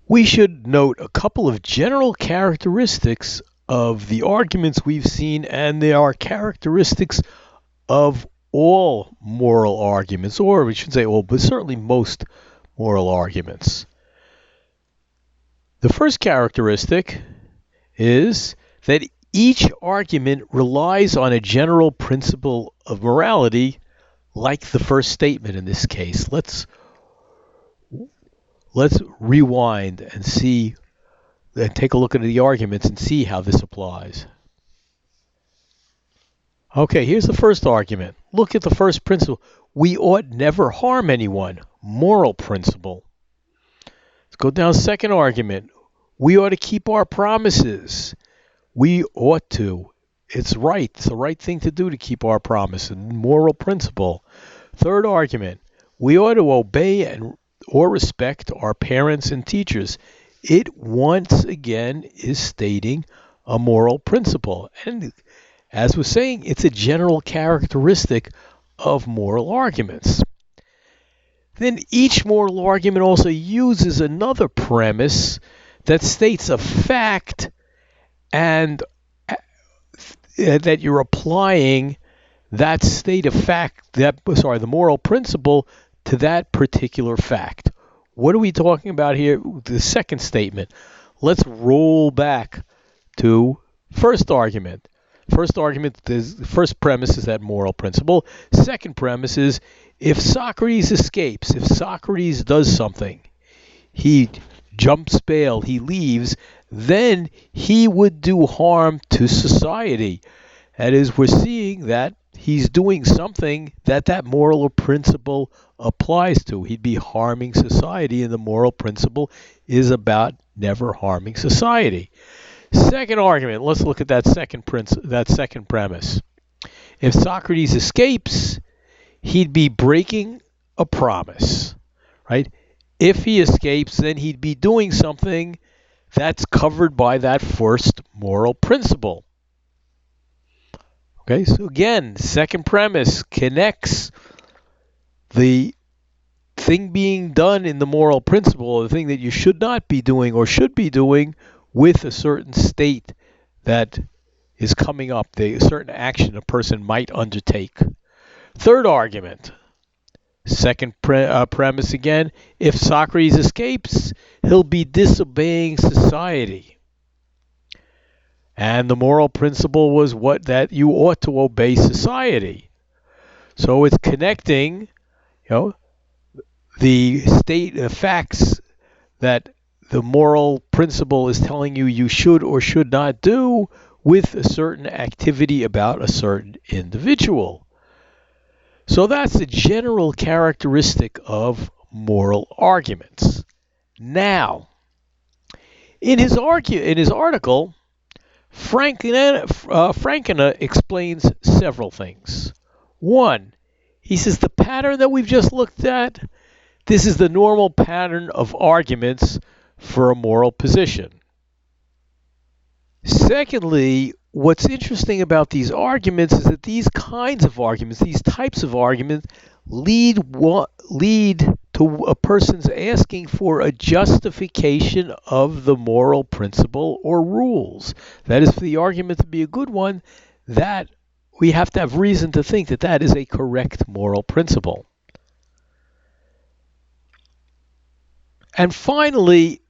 we should note a couple of general characteristics of the arguments we've seen, and they are characteristics of all moral arguments, or we should say all, but certainly most moral arguments. The first characteristic is that each argument relies on a general principle of morality, like the first statement in this case. Let's rewind and take a look at the arguments and see how this applies. Okay, here's the first argument. Look at the first principle. We ought never harm anyone. Moral principle. Let's go down second argument. We ought to keep our promises. We ought to. It's right. It's the right thing to do to keep our promise. Moral principle. Third argument. We ought to obey or respect our parents and teachers. It once again is stating a moral principle. And as we're saying, it's a general characteristic of moral arguments. Then each moral argument also uses another premise that states a fact and that you're applying that state of fact, the moral principle to that particular fact. What are we talking about here? The second statement. Let's roll back to first argument. The first premise is that moral principle. Second premise is if Socrates escapes, if Socrates does something, he jumps bail, he leaves, then he would do harm to society. That is, we're seeing that he's doing something that moral principle applies to. He'd be harming society, and the moral principle is about never harming society. Second argument, let's look at that second premise. If Socrates escapes, he'd be breaking a promise, right? If he escapes, then he'd be doing something that's covered by that first moral principle. Okay, so again, second premise connects the thing being done in the moral principle, the thing that you should not be doing or should be doing, with a certain state that is coming up, a certain action a person might undertake. Third argument, second premise again, if Socrates escapes, he'll be disobeying society. And the moral principle was that you ought to obey society. So it's connecting, the facts that the moral principle is telling you should or should not do with a certain activity about a certain individual. So that's a general characteristic of moral arguments. Now, in his article, Frankena explains several things. One, he says the pattern that we've just looked at, this is the normal pattern of arguments for a moral position. Secondly, what's interesting about these arguments is that these kinds of arguments, these types of arguments, lead to a person's asking for a justification of the moral principle or rules. That is, for the argument to be a good one, that we have to have reason to think that is a correct moral principle. And finally,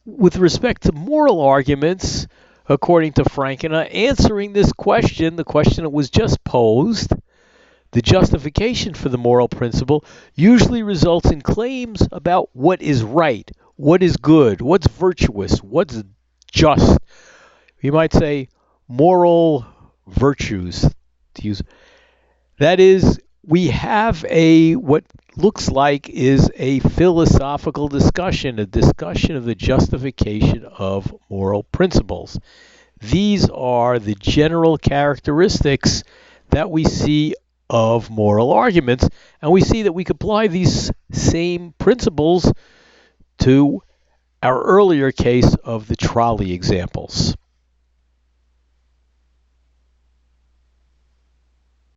with respect to moral arguments, according to Frankena, answering this question, the question that was just posed, the justification for the moral principle usually results in claims about what is right, what is good, what's virtuous, what's just. We might say moral virtues, to use. That is, we have what looks like is a philosophical discussion, a discussion of the justification of moral principles. These are the general characteristics that we see of moral arguments, and we see that we could apply these same principles to our earlier case of the trolley examples.